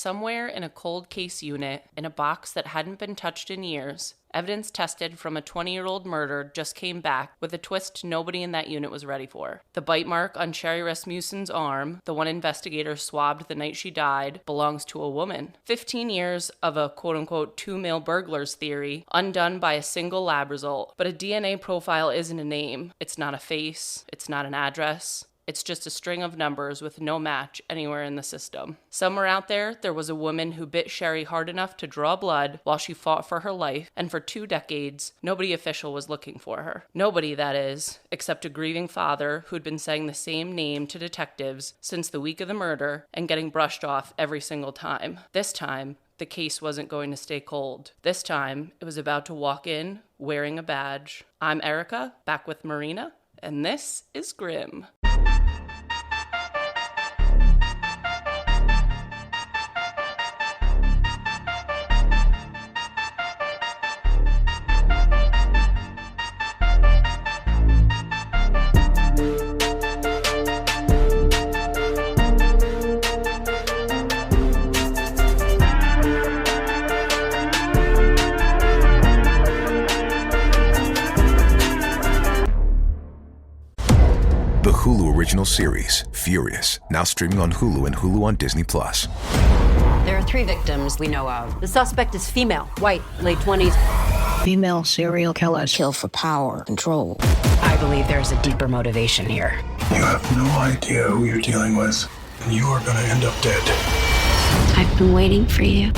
Somewhere in a cold case unit, in a box that hadn't been touched in years, evidence tested from a 20-year-old murder just came back with a twist nobody in that unit was ready for. The bite mark on Sherri Rasmussen's arm, the one investigators swabbed the night she died, belongs to a woman. 15 years of a quote-unquote two male burglars theory, undone by a single lab result. But a DNA profile isn't a name. It's not a face. It's not an address. It's just a string of numbers with no match anywhere in the system. Somewhere out there was a woman who bit Sherri hard enough to draw blood while she fought for her life, and for 2 decades, nobody official was looking for her. Nobody, that is, except a grieving father who'd been saying the same name to detectives since the week of the murder and getting brushed off every single time. This time, the case wasn't going to stay cold. This time, it was about to walk in wearing a badge. I'm Erica, back with Marina, and this is Grim. Hulu original series, Furious, now streaming on Hulu and Hulu on Disney+. There are 3 victims we know of. The suspect is female, white, late 20s. Female serial killers Kill for power, control. I believe there's a deeper motivation here. You have no idea who you're dealing with, and you are gonna end up dead. I've been waiting for you.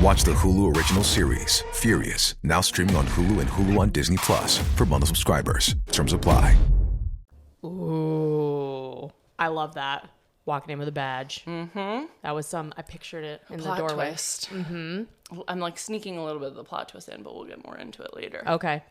Watch the Hulu original series, Furious, now streaming on Hulu and Hulu on Disney+. For bundle subscribers. Terms apply. Ooh, I love that. Walking in with a badge. Mm-hmm. That was I pictured it in plot the doorway. Twist. Mm-hmm. I'm like sneaking a little bit of the plot twist in, but we'll get more into it later. Okay.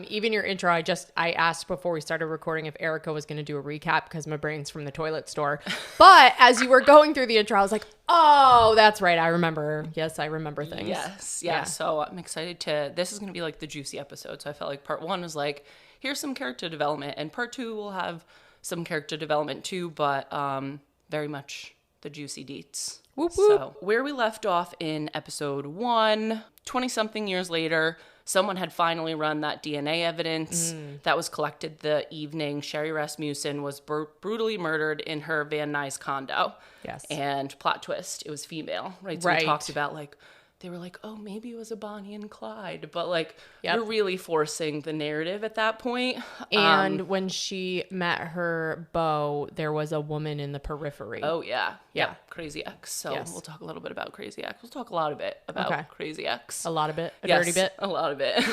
Even your intro, I asked before we started recording if Erica was going to do a recap because my brain's from the toilet store. But as you were going through the intro, I was like, oh, that's right. I remember. Yes, I remember things. Yes. Yeah. So I'm excited this is going to be like the juicy episode. So I felt like part 1 was like, here's some character development, and part 2 will have some character development too, but very much the juicy deets. Whoop, whoop. So where we left off in episode 1, 20-something years later, someone had finally run that DNA evidence that was collected the evening Sherri Rasmussen was brutally murdered in her Van Nuys condo. Yes. And plot twist, it was female, right? So we talked about they were like, oh, maybe it was a Bonnie and Clyde. But, you're really forcing the narrative at that point. And when she met her beau, there was a woman in the periphery. Oh, yeah. Yeah. Crazy Ex. So we'll talk a little bit about Crazy Ex. We'll talk a lot of it about Crazy Ex. A lot of it? A dirty bit? A lot of it.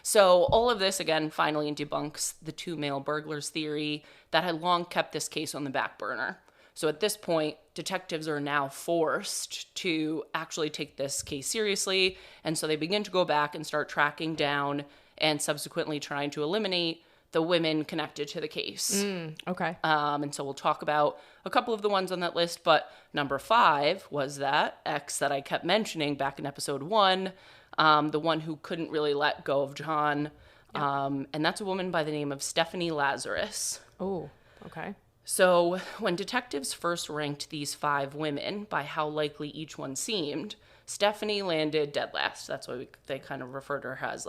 So all of this, again, finally debunks the 2 male burglars theory that had long kept this case on the back burner. So at this point, detectives are now forced to actually take this case seriously. And so they begin to go back and start tracking down and subsequently trying to eliminate the women connected to the case. Okay. And so we'll talk about a couple of the ones on that list. But number 5 was that ex that I kept mentioning back in episode 1, the one who couldn't really let go of John. And that's a woman by the name of Stephanie Lazarus. Oh, okay. So when detectives first ranked these 5 women by how likely each one seemed, Stephanie landed dead last. That's why they kind of refer to her as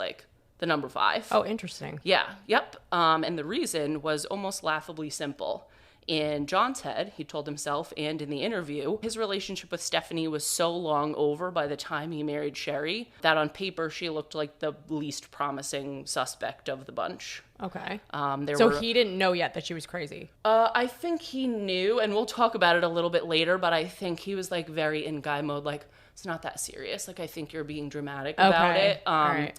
the number 5. Oh, interesting. Yeah. Yep. And the reason was almost laughably simple. In John's head, he told himself, and in the interview, his relationship with Stephanie was so long over by the time he married Sherri that on paper she looked like the least promising suspect of the bunch. Okay. He didn't know yet that she was crazy. I think he knew, and we'll talk about it a little bit later, but I think he was very in guy mode, it's not that serious. I think you're being dramatic about it. All right.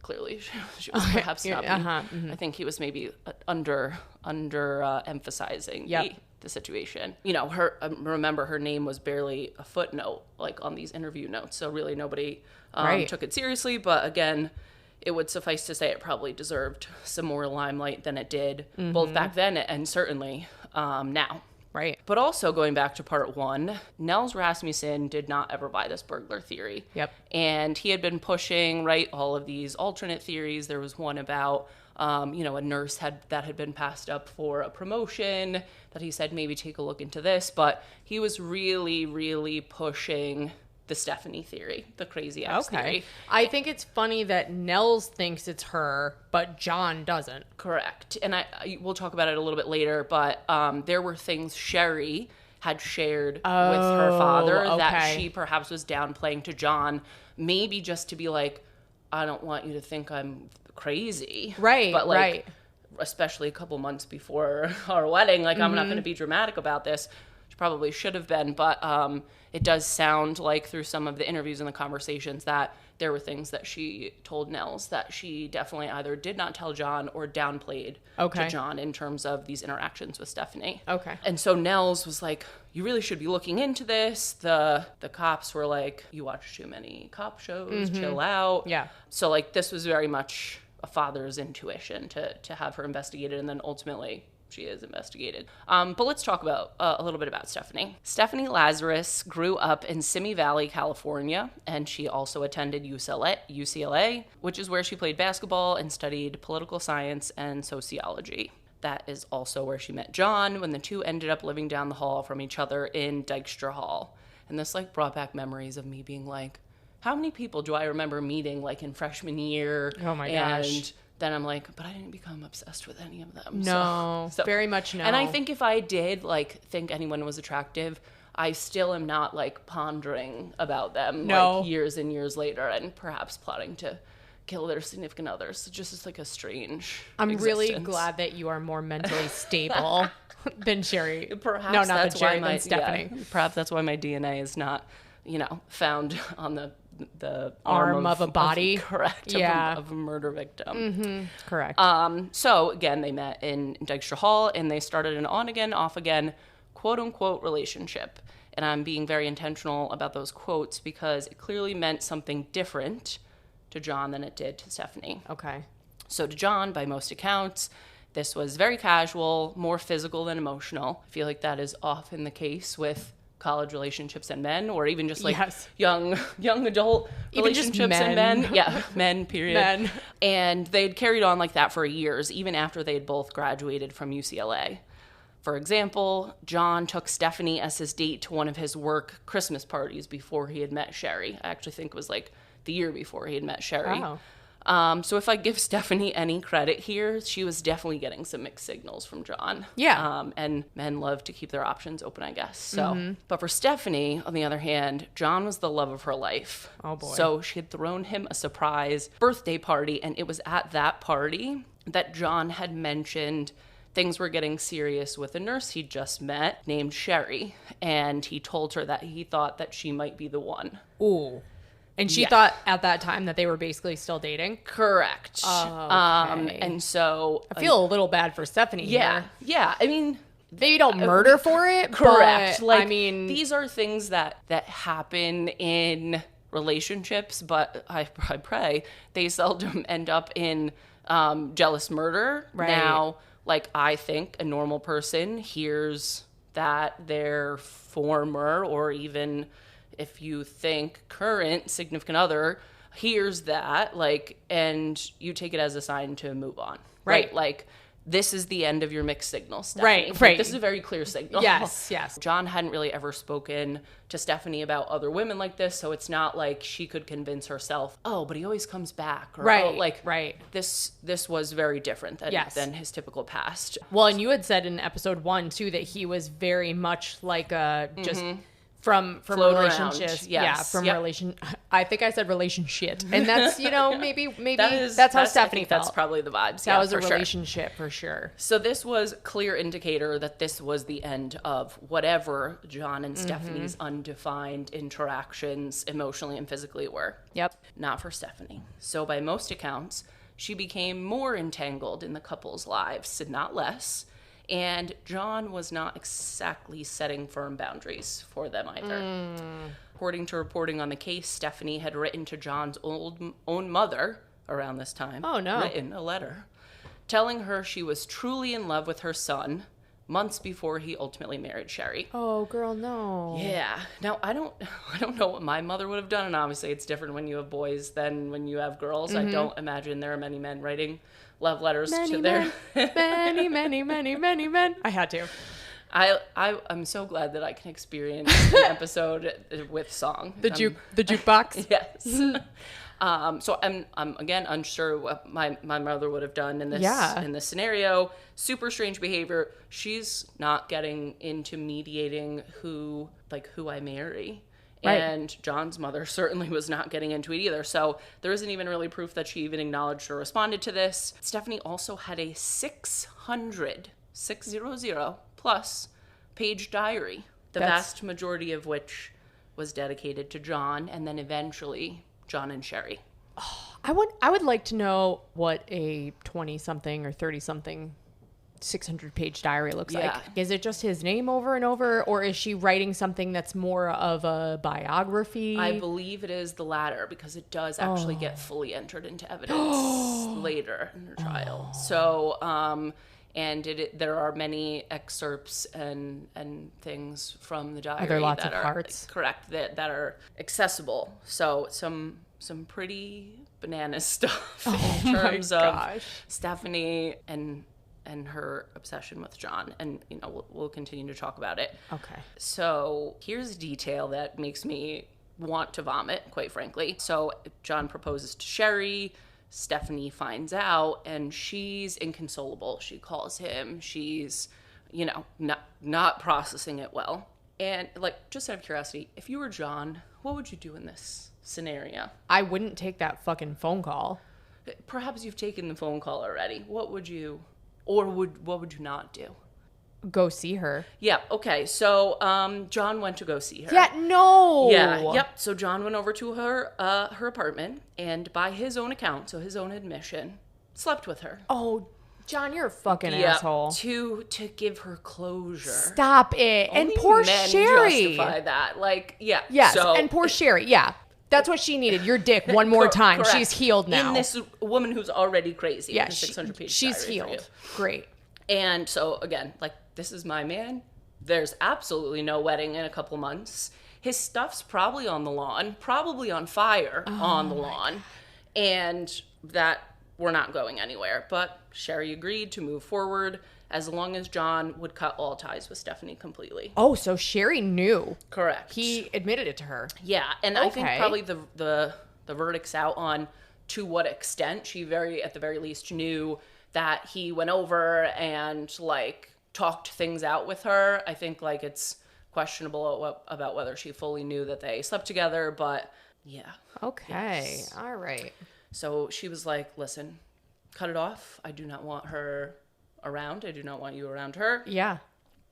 Clearly, she was perhaps not. I think he was maybe under emphasizing the situation. Remember her name was barely a footnote on these interview notes, so really nobody took it seriously. But again, it would suffice to say it probably deserved some more limelight than it did, both back then and certainly now. Right. But also going back to part 1, Nels Rasmussen did not ever buy this burglar theory. Yep. And he had been pushing, right, all of these alternate theories. There was one about, a nurse that had been passed up for a promotion that he said maybe take a look into this. But he was really, really pushing the Stephanie theory, the crazy ex theory. I think it's funny that Nels thinks it's her, but John doesn't. Correct. And we'll talk about it a little bit later, but there were things Sherri had shared with her father that she perhaps was downplaying to John, maybe just to be like, I don't want you to think I'm crazy. Right, but like, right. Especially a couple months before our wedding, like, I'm not going to be dramatic about this. She probably should have been, but it does sound like through some of the interviews and the conversations that there were things that she told Nels that she definitely either did not tell John or downplayed to John in terms of these interactions with Stephanie. Okay. And so Nels was like, you really should be looking into this. The cops were like, you watch too many cop shows, chill out. Yeah. So like this was very much a father's intuition to have her investigated, and then ultimately she is investigated. But let's talk about a little bit about Stephanie. Stephanie Lazarus grew up in Simi Valley, California, and she also attended UCLA, which is where she played basketball and studied political science and sociology. That is also where she met John when the two ended up living down the hall from each other in Dykstra Hall. And this like brought back memories of me being like, how many people do I remember meeting like in freshman year? Oh my gosh. And then I'm like, but I didn't become obsessed with any of them. No, so very much no. And I think if I did like think anyone was attractive, I still am not like pondering about them like years and years later and perhaps plotting to kill their significant others. Just as like a strange existence. Really glad that you are more mentally stable than Sherri. Perhaps no, not that's than Sherri, why than Stephanie. Yeah, perhaps that's why my DNA is not, found on the arm of a body. Correct. Yeah. Of a murder victim. Mm-hmm. Correct. So again, they met in Dykstra Hall and they started an on again, off again, quote unquote relationship. And I'm being very intentional about those quotes because it clearly meant something different to John than it did to Stephanie. Okay. So to John, by most accounts, this was very casual, more physical than emotional. I feel like that is often the case with college relationships and men, or even just like young adult even relationships just men. and men. Yeah, men, period. Men. And they'd carried on like that for years, even after they'd both graduated from UCLA. For example, John took Stephanie as his date to one of his work Christmas parties before he had met Sherri. I actually think it was like the year before he had met Sherri. Wow. So if I give Stephanie any credit here, she was definitely getting some mixed signals from John. Yeah. And men love to keep their options open, I guess. So, But for Stephanie, on the other hand, John was the love of her life. Oh boy. So she had thrown him a surprise birthday party, and it was at that party that John had mentioned things were getting serious with a nurse he'd just met named Sherri, and he told her that he thought that she might be the one. Ooh. And she thought at that time that they were basically still dating? Correct. Oh, okay. And so... I feel a little bad for Stephanie here. Yeah. I mean... They don't murder for it, correct. But, like, I mean... These are things that happen in relationships, but I pray they seldom end up in jealous murder. Right. Now, like, I think a normal person hears that their former or even... if you think current significant other hears that, like, and you take it as a sign to move on. Right? Like, this is the end of your mixed signal, Stephanie. Right. Like, this is a very clear signal. Yes. John hadn't really ever spoken to Stephanie about other women like this, so it's not like she could convince herself, oh, but he always comes back. Or, right. Oh, like, right. This was very different than his typical past. Well, and you had said in episode 1, too, that he was very much like a just... From relationships, relation. I think I said relationship, and that's maybe that's how Stephanie felt. That's probably the vibes. That was a relationship for sure. So this was a clear indicator that this was the end of whatever John and Stephanie's undefined interactions, emotionally and physically, were. Yep. Not for Stephanie. So by most accounts, she became more entangled in the couple's lives, not less. And John was not exactly setting firm boundaries for them either. According to reporting on the case, Stephanie had written to John's own mother around this time. Oh, no. Written a letter telling her she was truly in love with her son, months before he ultimately married Sherri. Oh, girl, no. Yeah. Now, I don't know what my mother would have done, and obviously it's different when you have boys than when you have girls. I don't imagine there are many men writing love letters to their... many men. I had to. I'm so glad that I can experience an episode with song. The jukebox? Yes. So I'm again unsure what my mother would have done in this scenario. Super strange behavior. She's not getting into mediating who I marry. Right. And John's mother certainly was not getting into it either. So there isn't even really proof that she even acknowledged or responded to this. Stephanie also had a 600 plus page diary, That's vast majority of which was dedicated to John and then eventually John and Sherri. I would like to know what a 20-something or 30-something 600-page diary looks like. Is it just his name over and over, or is she writing something that's more of a biography? I believe it is the latter, because it does actually get fully entered into evidence later in the trial. So, and there are many excerpts and things from the diary. Are there lots that of are parts? Correct, that are accessible. So some pretty bananas stuff in terms of Stephanie and her obsession with John, and we'll continue to talk about it. Okay. So here's detail that makes me want to vomit, quite frankly. So John proposes to Sherri. Stephanie finds out, and she's inconsolable. She calls him. She's, not processing it well. And just out of curiosity, if you were John, what would you do in this scenario? I wouldn't take that fucking phone call. Perhaps you've taken the phone call already. What would you? Or what would you not do? Go see her. Yeah, okay. So John went to go see her. Yeah, no. Yeah, yep. So John went over to her apartment, and by his own account, so his own admission, slept with her. Oh, John, you're a fucking asshole. To give her closure. Stop it. Only and poor men Sherri. justify that. Yes, so, and poor Sherri. Yeah. That's what she needed. Your dick one more time. Correct. She's healed now. In this woman who's already crazy. Yeah, 600-page she's healed. Great. And so, again, this is my man. There's absolutely no wedding in a couple months. His stuff's probably on the lawn, probably on fire on the lawn. God. And that we're not going anywhere. But Sherri agreed to move forward as long as John would cut all ties with Stephanie completely. Oh, so Sherri knew. Correct. He admitted it to her. Yeah, and I think probably the verdict's out on to what extent she at the very least knew that he went over and talked things out with her. I think it's questionable about whether she fully knew that they slept together, but yeah. Okay. Yes. All right. So she was like, listen, cut it off. I do not want her around. I do not want you around her. Yeah.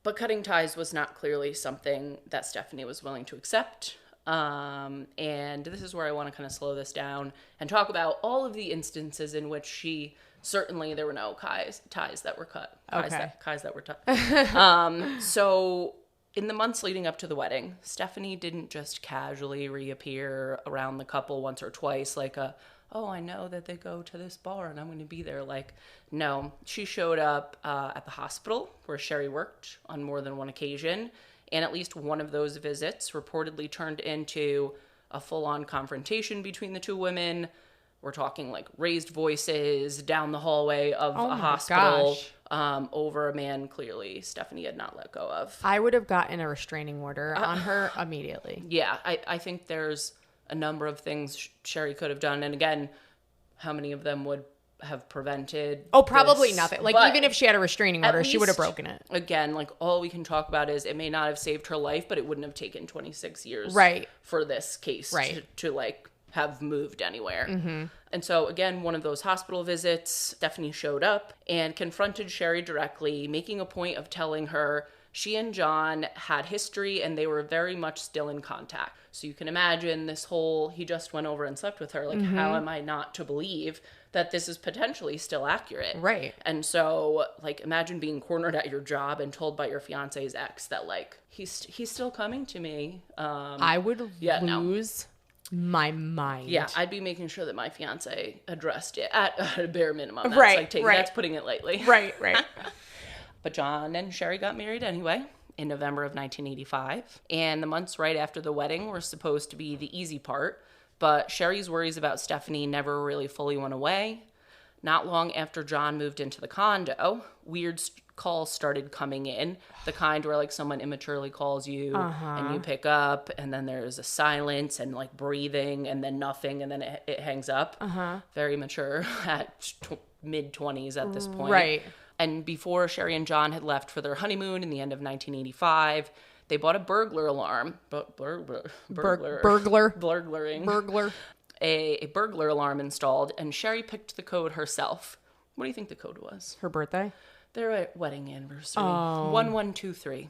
But cutting ties was not clearly something that Stephanie was willing to accept. And this is where I want to kind of slow this down and talk about all of the instances in which certainly there were no ties that were cut. Ties that were cut. So in the months leading up to the wedding, Stephanie didn't just casually reappear around the couple once or twice I know that they go to this bar and I'm going to be there. No, she showed up at the hospital where Sherri worked on more than one occasion. And at least one of those visits reportedly turned into a full-on confrontation between the two women. We're talking raised voices down the hallway of a hospital over a man clearly Stephanie had not let go of. I would have gotten a restraining order on her immediately. Yeah, I think there's a number of things Sherri could have done. And again, how many of them would have prevented probably this? nothing. But even if she had a restraining order, she would have broken it. Again, all we can talk about is it may not have saved her life, but it wouldn't have taken 26 years for this case to have moved anywhere. Mm-hmm. And so again, one of those hospital visits, Stephanie showed up and confronted Sherri directly, making a point of telling her she and John had history and they were very much still in contact. So you can imagine this whole, he just went over and slept with her. How am I not to believe that this is potentially still accurate? Right. And so, imagine being cornered at your job and told by your fiance's ex that, he's still coming to me. I would lose my mind. Yeah, I'd be making sure that my fiance addressed it at a bare minimum. That's right. That's putting it lightly. Right. But John and Sherri got married anyway in November of 1985. And the months right after the wedding were supposed to be the easy part. But Sherri's worries about Stephanie never really fully went away. Not long after John moved into the condo, weird calls started coming in. The kind where like someone immaturely calls you and you pick up, and then there's a silence and like breathing and then nothing, and then it hangs up. Very mature at mid-20s at this point. Right. And before Sherri and John had left for their honeymoon in the end of 1985, they bought a burglar alarm. Burglaring. Burglar. A burglar alarm installed, and Sherri picked the code herself. What do you think the code was? Her birthday? Their wedding anniversary. 1123.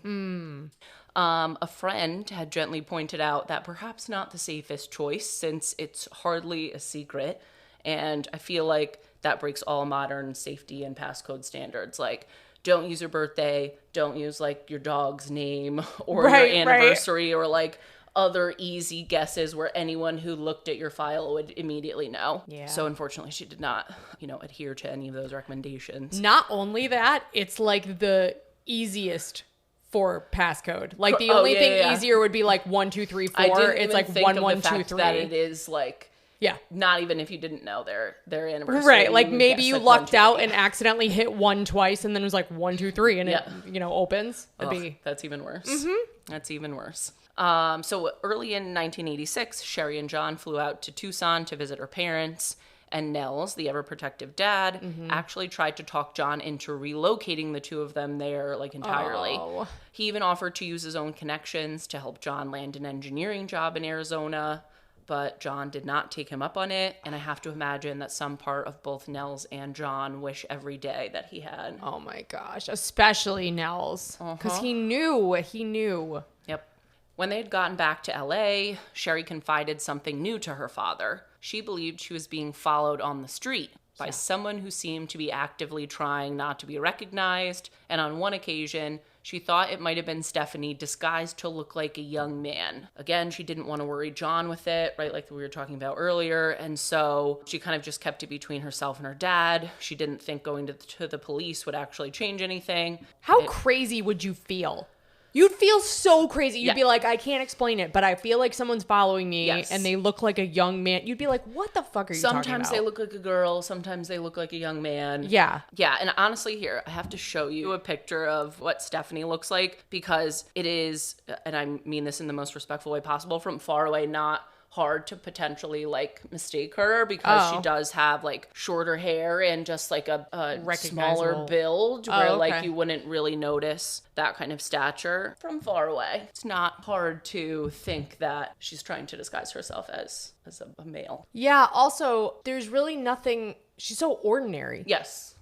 A friend had gently pointed out that perhaps not the safest choice, since it's hardly a secret. And I feel like that breaks all modern safety and passcode standards. Like, don't use your birthday, don't use like your dog's name or your anniversary or like other easy guesses where anyone who looked at your file would immediately know. Yeah. So unfortunately, she did not, adhere to any of those recommendations. Not only that, it's like the easiest for passcode. Like the only thing easier would be like 1, 2, 3, 4. It's like 1, 1, 2, 3. That it is like. Yeah. Not even if you didn't know their anniversary. Right. Like maybe you lucked out and accidentally hit 1 twice and then it was like 1, 2, 3 and it, opens. That's even worse. That's even worse. So early in 1986, Sherri and John flew out to Tucson to visit her parents. And Nels, the ever-protective dad, actually tried to talk John into relocating the two of them there, like, entirely. Oh. He even offered to use his own connections to help John land an engineering job in Arizona. But John did not take him up on it, and I have to imagine that some part of both Nels and John wish every day that he had. Oh my gosh, especially Nels, because he knew. Yep. When they had gotten back to LA, Sherri confided something new to her father. She believed she was being followed on the street by someone who seemed to be actively trying not to be recognized, and on one occasion, she thought it might have been Stephanie disguised to look like a young man. Again, she didn't want to worry John with it, right, like we were talking about earlier, and so she kind of just kept it between herself and her dad. She didn't think going to the police would actually change anything. How crazy would you feel? You'd feel so crazy. You'd be like, I can't explain it, but I feel like someone's following me and they look like a young man. You'd be like, what the fuck are you talking about? Sometimes they look like a girl. Sometimes they look like a young man. Yeah. Yeah. And honestly, here, I have to show you a picture of what Stephanie looks like, because it is, and I mean this in the most respectful way possible, from far away, not hard to potentially like mistake her, because she does have like shorter hair and just like a smaller build where like you wouldn't really notice that kind of stature from far away. It's not hard to think that she's trying to disguise herself as a male. Yeah. Also, there's really nothing. She's so ordinary. Yes.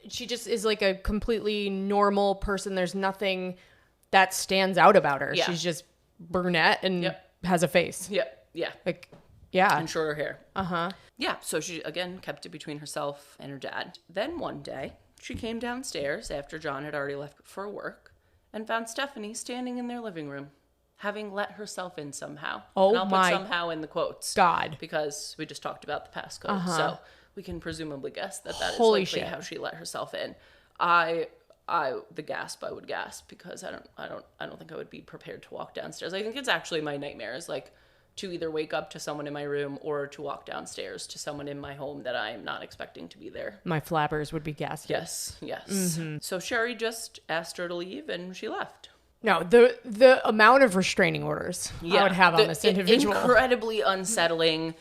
She just is like a completely normal person. There's nothing that stands out about her. Yeah. She's just brunette and has a face. Yeah. And shorter hair. Yeah, so she, again, kept it between herself and her dad. Then one day, she came downstairs after John had already left for work and found Stephanie standing in their living room, having let herself in somehow. Oh, and I'll put somehow in the quotes. God. Because we just talked about the passcode. So we can presumably guess that is Holy likely shit. how she let herself in. I would gasp, because I don't think I would be prepared to walk downstairs. I think it's actually my nightmare is like to either wake up to someone in my room or to walk downstairs to someone in my home that I am not expecting to be there. My flappers would be gasped. Yes. So Sherri just asked her to leave and she left. No, the amount of restraining orders I would have on this individual. Incredibly unsettling,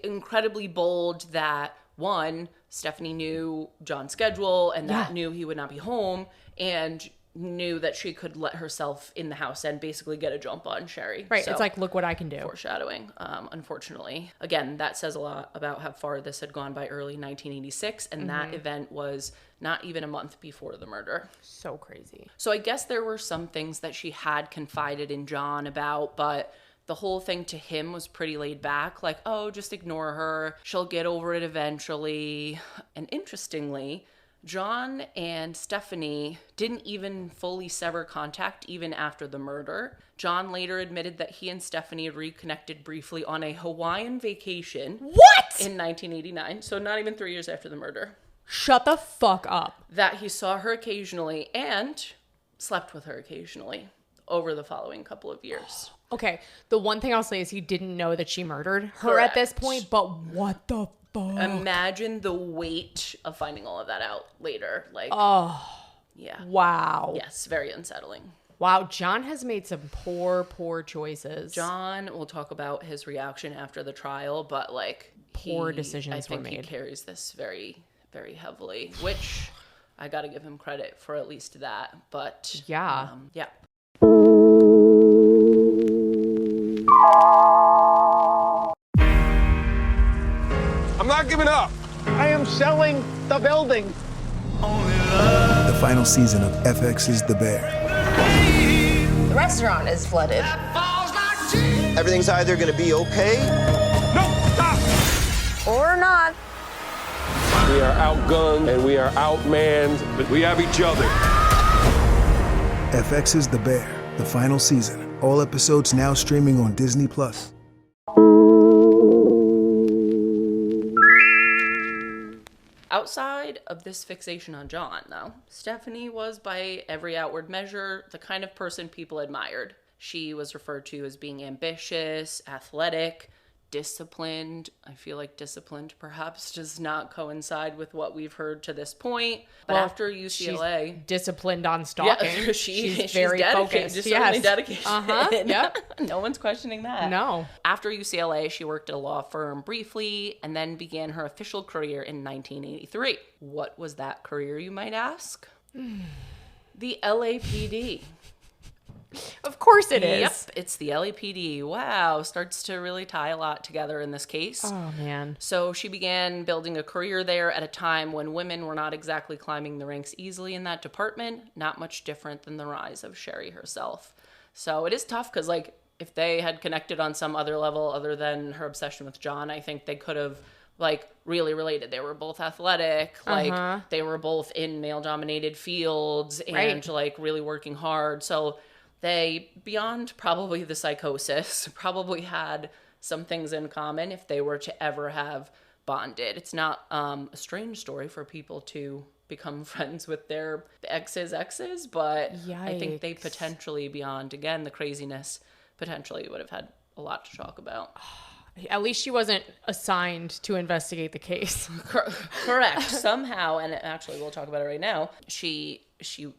incredibly bold that, one, Stephanie knew John's schedule and that knew he would not be home, and knew that she could let herself in the house and basically get a jump on Sherri. Right. So, it's like, look what I can do. Foreshadowing, unfortunately. Again, that says a lot about how far this had gone by early 1986, and that event was not even a month before the murder. So crazy. So I guess there were some things that she had confided in John about, but the whole thing to him was pretty laid back. Like, oh, just ignore her. She'll get over it eventually. And interestingly, John and Stephanie didn't even fully sever contact even after the murder. John later admitted that he and Stephanie had reconnected briefly on a Hawaiian vacation. What? In 1989. So not even 3 years after the murder. Shut the fuck up. That he saw her occasionally and slept with her occasionally over the following couple of years. Okay, the one thing I'll say is he didn't know that she murdered her Correct. at this point, but what the fuck? Imagine the weight of finding all of that out later. Like, yeah. Wow. Yes, very unsettling. Wow, John has made some poor choices. John, we'll talk about his reaction after the trial, but like Poor decisions were I think he made. carries this very, very heavily, which I got to give him credit for at least that. But Yeah. yeah. I'm not giving up. I am selling the building. The final season of FX's The Bear. The restaurant is flooded. Everything's either going to be okay No, stop. Or not. We are outgunned and we are outmanned, but we have each other. FX's The Bear, the final season. All episodes now streaming on Disney+. Outside of this fixation on John, though, Stephanie was, by every outward measure, the kind of person people admired. She was referred to as being ambitious, athletic, disciplined. I feel like disciplined perhaps does not coincide with what we've heard to this point. But after UCLA... She's disciplined on stalking. Yeah, she's very dedicated, focused. certainly dedicated. Yep. No one's questioning that. No. After UCLA, she worked at a law firm briefly and then began her official career in 1983. What was that career, you might ask? The LAPD. Of course it is. Yep, it's the LAPD. Wow, starts to really tie a lot together in this case. Oh, man. So she began building a career there at a time when women were not exactly climbing the ranks easily in that department, not much different than the rise of Sherri herself. So it is tough because, like, if they had connected on some other level other than her obsession with John, I think they could have, like, really related. They were both athletic, like, they were both in male-dominated fields and, like, really working hard. So they, beyond probably the psychosis, probably had some things in common if they were to ever have bonded. It's not a strange story for people to become friends with their exes, but I think they potentially, beyond, again, the craziness, potentially would have had a lot to talk about. At least she wasn't assigned to investigate the case. Correct. Somehow, and actually we'll talk about it right now, she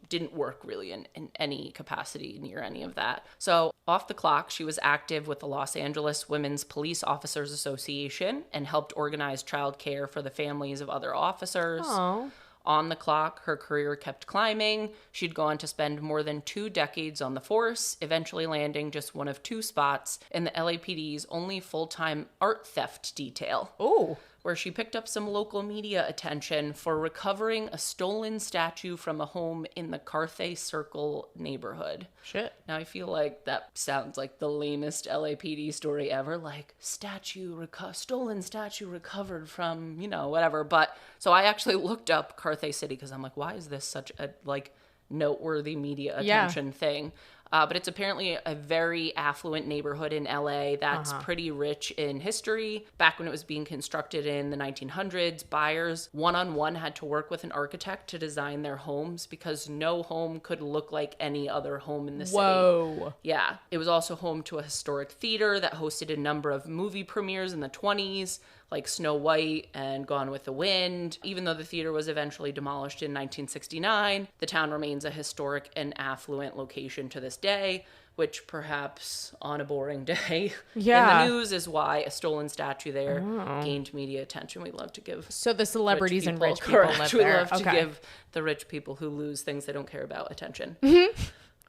didn't work really in any capacity near any of that. So off the clock, she was active with the Los Angeles Women's Police Officers Association and helped organize childcare for the families of other officers. Oh. On the clock, her career kept climbing. She'd go on to spend more than 2 decades on the force, eventually landing just one of 2 spots in the LAPD's only full-time art theft detail. Oh. Where she picked up some local media attention for recovering a stolen statue from a home in the Carthay Circle neighborhood. Shit. Now, I feel like that sounds like the lamest LAPD story ever. Like, stolen statue recovered from, whatever. But, so I actually looked up Carthay City because I'm like, why is this such a, like, noteworthy media attention thing? But it's apparently a very affluent neighborhood in LA that's pretty rich in history. Back when it was being constructed in the 1900s, buyers one-on-one had to work with an architect to design their homes because no home could look like any other home in the city. Whoa. Yeah. It was also home to a historic theater that hosted a number of movie premieres in the 20s, like Snow White and Gone with the Wind. Even though the theater was eventually demolished in 1969, the town remains a historic and affluent location to this day, which perhaps on a boring day in the news is why a stolen statue there gained media attention. We love to give So the celebrities and rich people live we there. love to give the rich people who lose things they don't care about attention.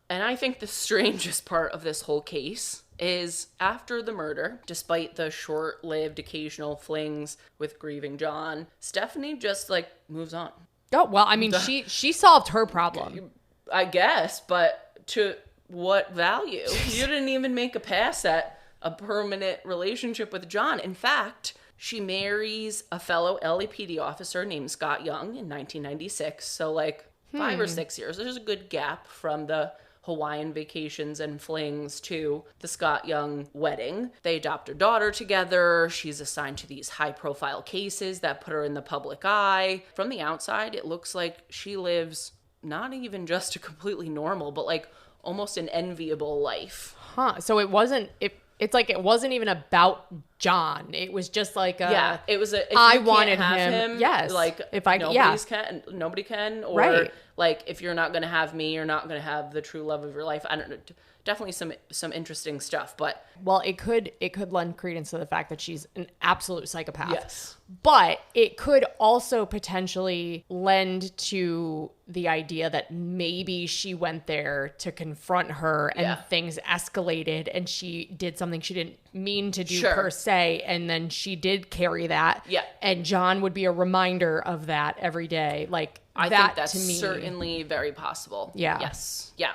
And I think the strangest part of this whole case is after the murder, despite the short-lived occasional flings with grieving John, Stephanie just, like, moves on. Oh, well, I mean, she solved her problem. I guess, but to what value? You didn't even make a pass at a permanent relationship with John. In fact, she marries a fellow LAPD officer named Scott Young in 1996. So, like, 5 or 6 years. There's a good gap from the Hawaiian vacations and flings to the Scott Young wedding. They adopt a daughter together. She's assigned to these high-profile cases that put her in the public eye. From the outside, it looks like she lives not even just a completely normal, but like almost an enviable life. Huh. So it wasn't, it's like it wasn't even about John. It was just like it was a, if I you wanted can't have him, yes. like if I nobody can, or right. like if you're not going to have me, you're not going to have the true love of your life. I don't know. Definitely some interesting stuff, but well, it could lend credence to the fact that she's an absolute psychopath. Yes. But it could also potentially lend to the idea that maybe she went there to confront her and things escalated and she did something she didn't mean to do per se, and then she did carry that. Yeah. And John would be a reminder of that every day. Like I that, think that's to me, certainly very possible. Yeah. Yes. Yeah.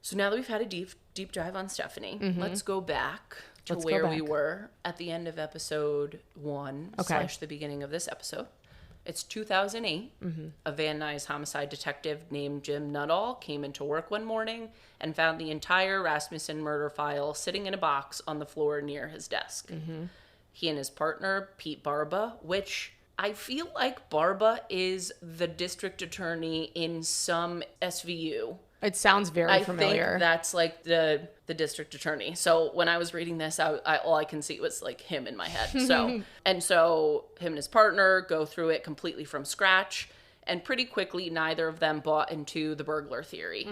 So now that we've had a deep dive on Stephanie, let's go back to where we were at the end of episode 1 / the beginning of this episode. It's 2008. A Van Nuys homicide detective named Jim Nuttall came into work one morning and found the entire Rasmussen murder file sitting in a box on the floor near his desk. He and his partner, Pete Barba, which I feel like Barba is the district attorney in some SVU. It sounds very familiar. I think that's like the district attorney. So when I was reading this, I all I can see was like him in my head. So him and his partner go through it completely from scratch. And pretty quickly, neither of them bought into the burglar theory.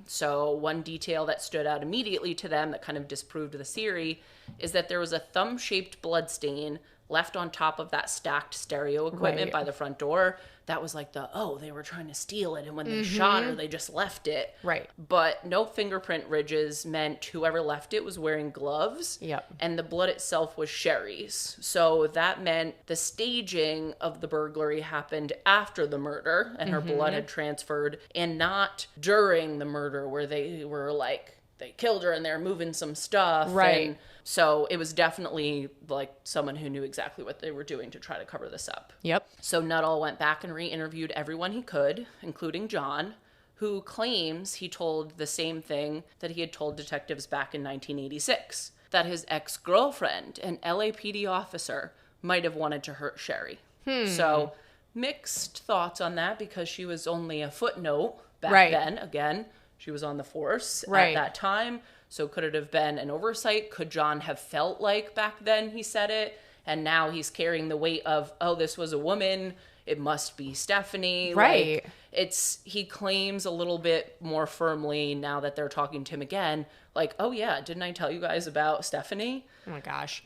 So one detail that stood out immediately to them that kind of disproved the theory is that there was a thumb-shaped bloodstain left on top of that stacked stereo equipment by the front door. That was like they were trying to steal it, and when they shot her, they just left it. Right. But no fingerprint ridges meant whoever left it was wearing gloves. Yep. And the blood itself was Sherri's. So that meant the staging of the burglary happened after the murder, and her blood had transferred, and not during the murder where they were like, they killed her and they're moving some stuff. Right. And so it was definitely like someone who knew exactly what they were doing to try to cover this up. Yep. So Nuttall went back and re-interviewed everyone he could, including John, who claims he told the same thing that he had told detectives back in 1986, that his ex-girlfriend, an LAPD officer, might have wanted to hurt Sherri. So mixed thoughts on that because she was only a footnote back then. Again, she was on the force at that time. So could it have been an oversight? Could John have felt like back then he said it, and now he's carrying the weight of, oh, this was a woman, it must be Stephanie. Right. Like, he claims a little bit more firmly now that they're talking to him again, like, oh yeah, didn't I tell you guys about Stephanie? Oh my gosh.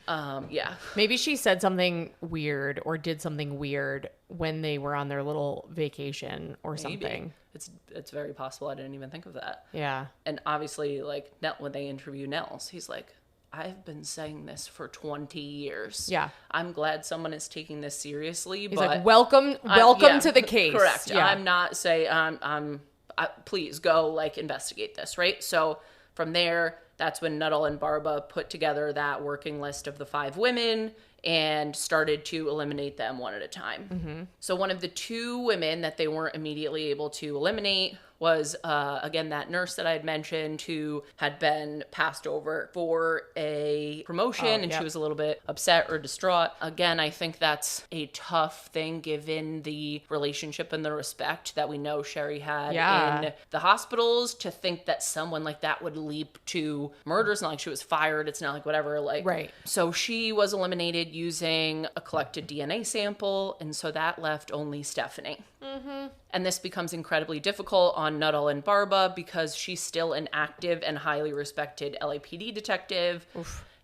Yeah. Maybe she said something weird or did something weird when they were on their little vacation or something. It's very possible. I didn't even think of that. Yeah. And obviously, like, when they interview Nels, he's like, I've been saying this for 20 years. Yeah. I'm glad someone is taking this seriously. He's but like, welcome to the case. Correct. Yeah. I'm not saying, please go, like, investigate this, right? So from there, that's when Nuttall and Barba put together that working list of the 5 women and started to eliminate them one at a time. So one of the 2 women that they weren't immediately able to eliminate was, again, that nurse that I had mentioned who had been passed over for a promotion, and she was a little bit upset or distraught. Again, I think that's a tough thing given the relationship and the respect that we know Sherri had in the hospitals, to think that someone like that would leap to murder. It's not like she was fired. It's not like whatever. Like, right. So she was eliminated using a collected DNA sample, and so that left only Stephanie. And this becomes incredibly difficult on Nuttall and Barba because she's still an active and highly respected LAPD detective.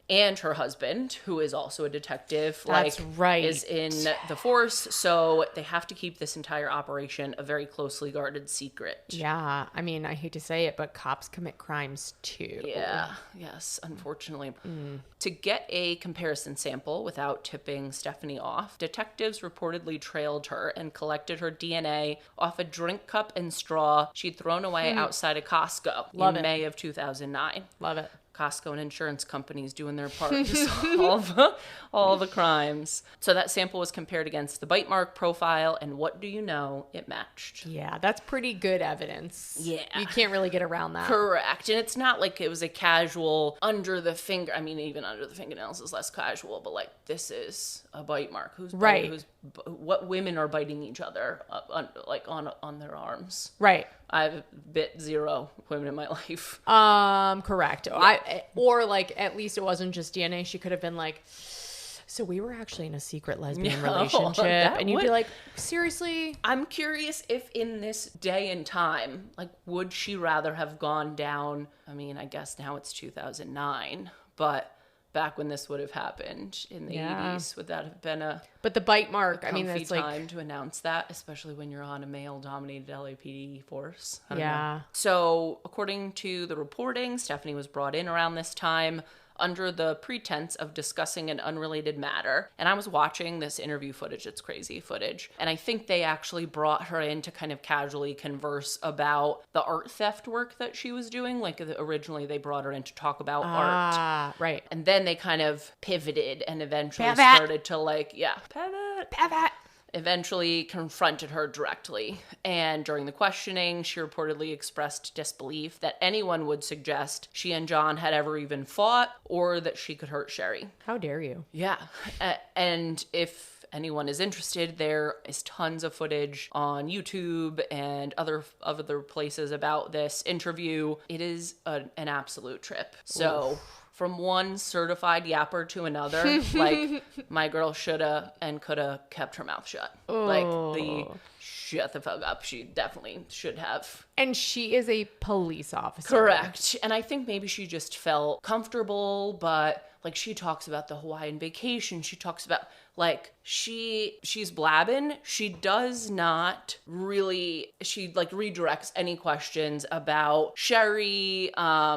And her husband, who is also a detective, is in the force. So they have to keep this entire operation a very closely guarded secret. Yeah. I mean, I hate to say it, but cops commit crimes too. Yeah. Yes, unfortunately. To get a comparison sample without tipping Stephanie off, detectives reportedly trailed her and collected her DNA off a drink cup and straw she'd thrown away outside of Costco in May of 2009. Love it. Costco and insurance companies doing their part to solve all the crimes. So that sample was compared against the bite mark profile, and what do you know? It matched. Yeah, that's pretty good evidence. Yeah. You can't really get around that. Correct. And it's not like it was a casual under the finger. I mean, even under the fingernails is less casual, but like this is a bite mark. What women are biting each other on their arms. Right. I've bit 0 women in my life. Correct. Yeah. Or like at least it wasn't just DNA. She could have been like, so we were actually in a secret lesbian relationship, and you'd be like, seriously? I'm curious if in this day and time, like, would she rather have gone down? I mean, I guess now it's 2009, but back when this would have happened in the 80s, would that have been But the bite mark, I mean, it's it's time like to announce that, especially when you're on a male-dominated LAPD force. I don't Yeah. know. So, according to the reporting, Stephanie was brought in around this time under the pretense of discussing an unrelated matter. And I was watching this interview footage. It's crazy footage. And I think they actually brought her in to kind of casually converse about the art theft work that she was doing. Like originally they brought her in to talk about art. Ah, right. And then they kind of pivoted and eventually Pivot. started to like, pivot. Eventually confronted her directly. And during the questioning, she reportedly expressed disbelief that anyone would suggest she and John had ever even fought or that she could hurt Sherri. How dare you? Yeah. And if anyone is interested, there is tons of footage on YouTube and other places about this interview. It is an absolute trip. So... From one certified yapper to another, like, my girl shoulda and coulda kept her mouth shut. Like, shut the fuck up. She definitely should have. And she is a police officer. Correct. And I think maybe she just felt comfortable, but, like, she talks about the Hawaiian vacation. She talks about, like, she's blabbing. She does not really, she like redirects any questions about Sherri.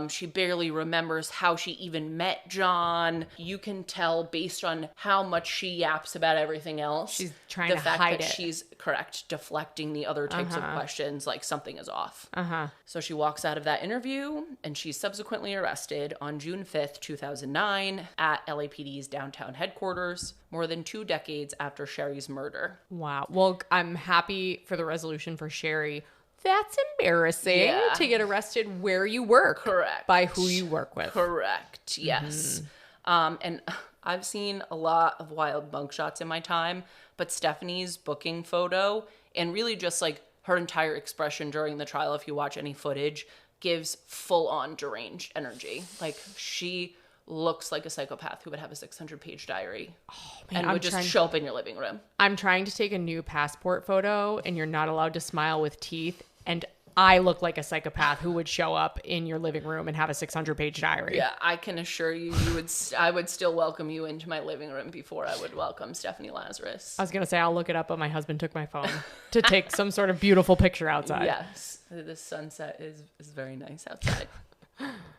She barely remembers how she even met John. You can tell based on how much she yaps about everything else. She's trying the to fact hide that it. She's correct, deflecting the other types of questions, like something is off. So she walks out of that interview and she's subsequently arrested on June 5th, 2009 at LAPD's downtown headquarters, more than 2 decades after Sherri's murder. Wow. Well, I'm happy for the resolution for Sherri. That's embarrassing to get arrested where you work. Correct. By who you work with. Correct. Yes. And I've seen a lot of wild bunk shots in my time, but Stephanie's booking photo and really just like her entire expression during the trial, if you watch any footage, gives full-on deranged energy. Like, she looks like a psychopath who would have a 600-page diary and would just show up in your living room. I'm trying to take a new passport photo, and you're not allowed to smile with teeth, and I look like a psychopath who would show up in your living room and have a 600-page diary. Yeah, I can assure you, I would still welcome you into my living room before I would welcome Stephanie Lazarus. I was going to say, I'll look it up, but my husband took my phone to take some sort of beautiful picture outside. Yes, the sunset is very nice outside.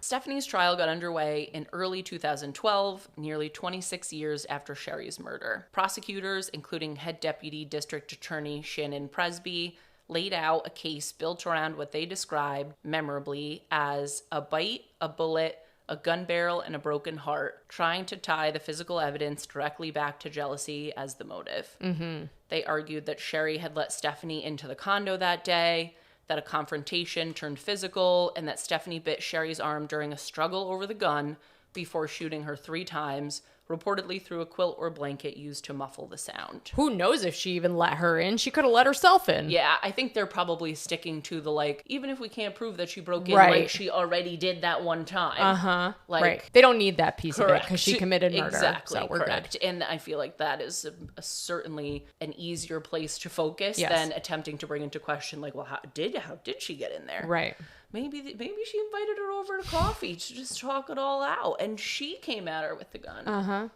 Stephanie's trial got underway in early 2012, nearly 26 years after Sherri's murder. Prosecutors, including Head Deputy District Attorney Shannon Presby, laid out a case built around what they described memorably as a bite, a bullet, a gun barrel, and a broken heart, trying to tie the physical evidence directly back to jealousy as the motive. They argued that Sherri had let Stephanie into the condo that day, that a confrontation turned physical, and that Stephanie bit Sherri's arm during a struggle over the gun before shooting her 3 times, reportedly through a quilt or blanket used to muffle the sound. Who knows if she even let her in? She could have let herself in. Yeah, I think they're probably sticking to the, like, even if we can't prove that she broke in, Right. like, she already did that one time. Like, right. They don't need that piece of it correct. because she committed murder. Exactly, So we're correct. good. And I feel like that is certainly an easier place to focus Yes. than attempting to bring into question, like, well, how did she get in there? Right. Maybe she invited her over to coffee to just talk it all out, and she came at her with the gun. I'm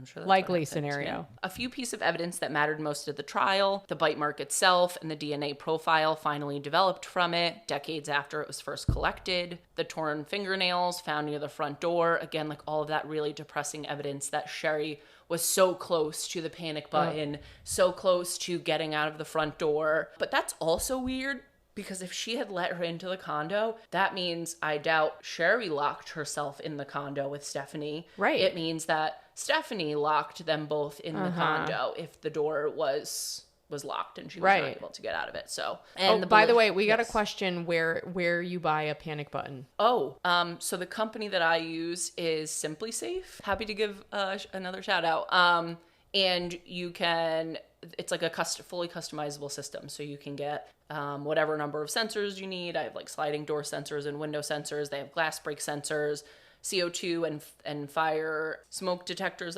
sure that's Likely what happened. scenario. Yeah. A few pieces of evidence that mattered most at the trial, the bite mark itself and the DNA profile finally developed from it decades after it was first collected. The torn fingernails found near the front door. Again, like all of that really depressing evidence that Sherri was so close to the panic button, so close to getting out of the front door. But that's also weird Because if she had let her into the condo, that means I doubt Sherri locked herself in the condo with Stephanie. Right. It means that Stephanie locked them both in the condo if the door was locked and she was not able to get out of it. So, and by the way, we got a question where you buy a panic button. So the company that I use is Simply Safe. Happy to give another shout out. And you can, it's like a fully customizable system. So you can get whatever number of sensors you need. I have like sliding door sensors and window sensors. They have glass break sensors, CO2 and fire smoke detectors,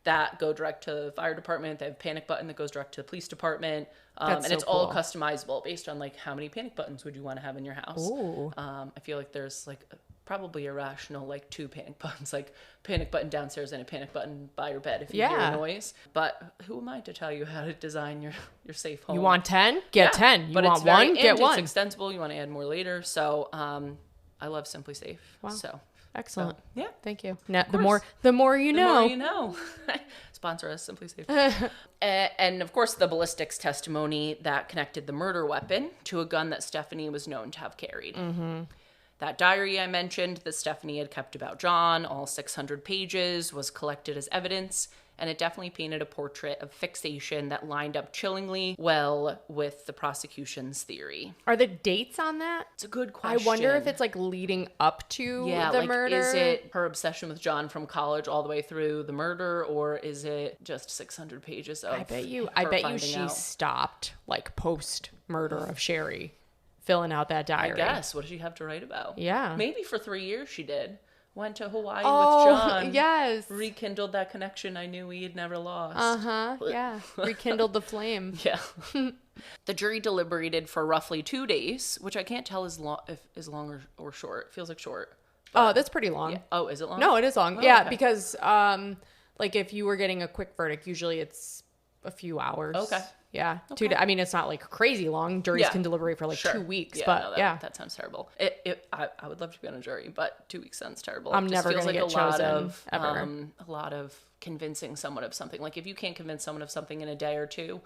that go direct to the fire department. They have a panic button that goes direct to the police department. And it's all customizable based on like how many panic buttons would you want to have in your house. Ooh. I feel like there's like probably a rational like 2 panic buttons, like panic button downstairs and a panic button by your bed if you hear a noise. But who am I to tell you how to design your safe home? You want 10? Get 10. You want one? Get one. It's extensible. You want to add more later. So I love Simply Safe. Wow. So excellent. So, yeah. Thank you. Now, the more you know. The more you know. Sponsor us, Simply Safe. And of course, the ballistics testimony that connected the murder weapon to a gun that Stephanie was known to have carried. Mm-hmm. That diary I mentioned that Stephanie had kept about John, all 600 pages, was collected as evidence, and it definitely painted a portrait of fixation that lined up chillingly well with the prosecution's theory. Are the dates on that? It's a good question. I wonder if it's like leading up to the murder. Is it her obsession with John from college all the way through the murder, or is it just 600 pages of I bet you she stopped like post murder of Sherri, filling out that diary. I guess. What did she have to write about? Yeah. Maybe for 3 years she did. Went to Hawaii with John. Yes. Rekindled that connection I knew we had never lost. Yeah. Rekindled the flame. Yeah. The jury deliberated for roughly 2 days, which I can't tell is long or short. It feels like short. Oh, that's pretty long. Yeah. Oh, is it long? No, it is long. Oh, yeah, okay. because like if you were getting a quick verdict, usually it's a few hours. Okay. Yeah. Okay. I mean, it's not like crazy long. Juries can deliberate for like 2 weeks, but that sounds terrible. I would love to be on a jury, but 2 weeks sounds terrible. I'm never going to get chosen ever. A lot of convincing someone of something. Like if you can't convince someone of something in a day or two,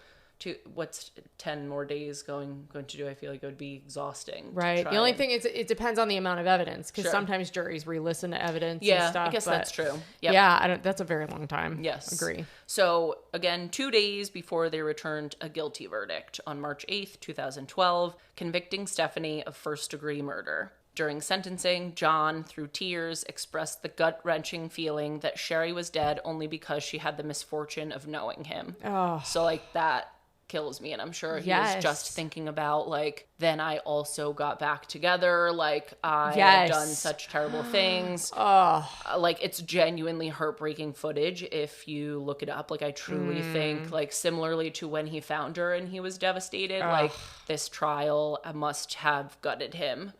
what's 10 more days going to do? I feel like it would be exhausting. Right. The only thing is it depends on the amount of evidence, because sometimes juries re-listen to evidence and stuff. I guess that's true. Yep. Yeah, that's a very long time. Yes. Agree. So again, 2 days before they returned a guilty verdict on March 8th, 2012, convicting Stephanie of first-degree murder. During sentencing, John, through tears, expressed the gut-wrenching feeling that Sherri was dead only because she had the misfortune of knowing him. Oh. So like that kills me, and I'm sure he was just thinking about like, then I also got back together, like I had done such terrible things. Like it's genuinely heartbreaking footage if you look it up. Like I truly think, like similarly to when he found her and he was devastated, like this trial must have gutted him.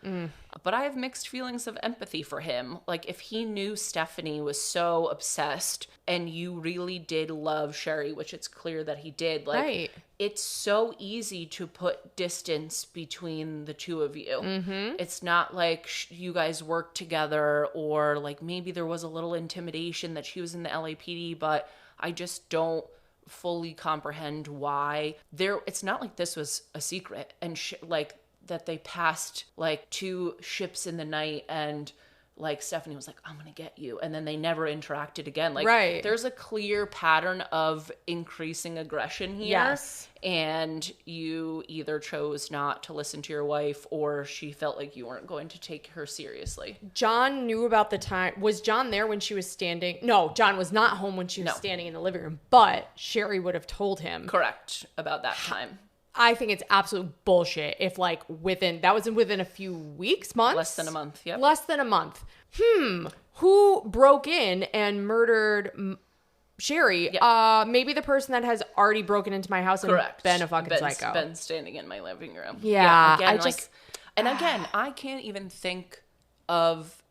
But I have mixed feelings of empathy for him. Like if he knew Stephanie was so obsessed and you really did love Sherri, which it's clear that he did, like it's so easy to put distance between the two of you. It's not like you guys worked together, or like maybe there was a little intimidation that she was in the LAPD, but I just don't fully comprehend why it's not like this was a secret and like that they passed like 2 ships in the night and like Stephanie was like, I'm gonna get you, and then they never interacted again. Like there's a clear pattern of increasing aggression here. Yes. And you either chose not to listen to your wife, or she felt like you weren't going to take her seriously. John knew about the time. Was John there when she was standing? No, John was not home when she was standing in the living room, but Sherri would have told him. Correct. About that time. I think it's absolute bullshit if like within a few weeks, months? Less than a month, yep. Less than a month. Who broke in and murdered Sherri? Yep. Maybe the person that has already broken into my house and been a fucking psycho. Been standing in my living room. Yeah. Again, I can't even think of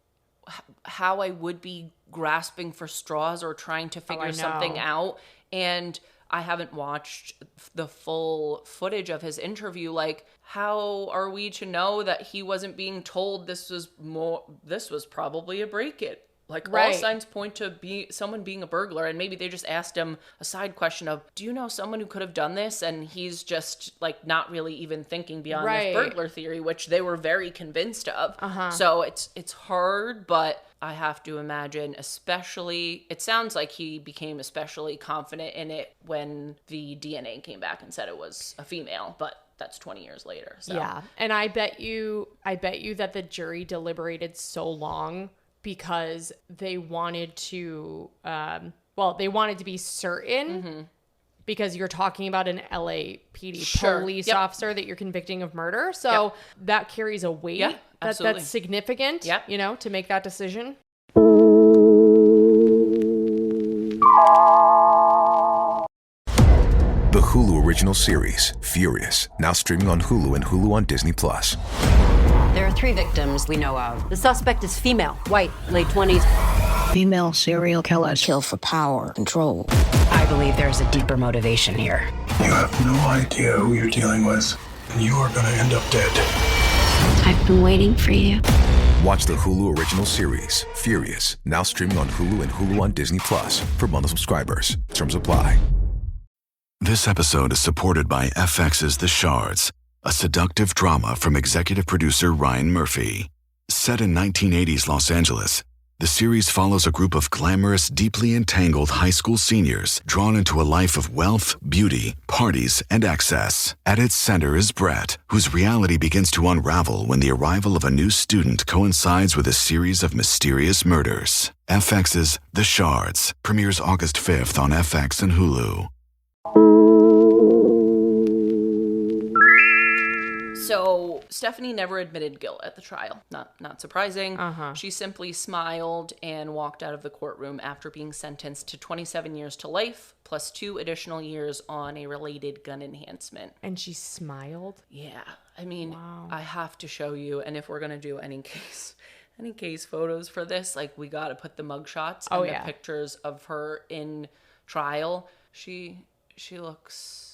how I would be grasping for straws or trying to figure something out. And I haven't watched the full footage of his interview. Like, how are we to know that he wasn't being told this was probably a break-in? Like, all Right. signs point to someone being a burglar. And maybe they just asked him a side question of, do you know someone who could have done this? And he's just, like, not really even thinking beyond Right. this burglar theory, which they were very convinced of. So it's hard, but I have to imagine, especially, it sounds like he became especially confident in it when the DNA came back and said it was a female, but that's 20 years later. So. Yeah. And I bet you that the jury deliberated so long because they wanted to, they wanted to be certain because you're talking about an LAPD police officer that you're convicting of murder. So that carries a weight that's significant, to make that decision. The Hulu original series, Furious, now streaming on Hulu and Hulu on Disney Plus. There are 3 victims we know of. The suspect is female, white, late 20s. Female serial killers. Kill for power, control. I believe there's a deeper motivation here. You have no idea who you're dealing with, and you are going to end up dead. I've been waiting for you. Watch the Hulu original series, Furious, now streaming on Hulu and Hulu on Disney Plus for bundle subscribers. Terms apply. This episode is supported by FX's The Shards, a seductive drama from executive producer Ryan Murphy. Set in 1980s Los Angeles, the series follows a group of glamorous, deeply entangled high school seniors drawn into a life of wealth, beauty, parties, and excess. At its center is Brett, whose reality begins to unravel when the arrival of a new student coincides with a series of mysterious murders. FX's The Shards premieres August 5th on FX and Hulu. So Stephanie never admitted guilt at the trial. Not surprising. She simply smiled and walked out of the courtroom after being sentenced to 27 years to life, plus 2 additional years on a related gun enhancement. And she smiled? Yeah. I mean, I have to show you, and if we're going to do any case photos for this, like, we got to put the mugshots and the pictures of her in trial. She looks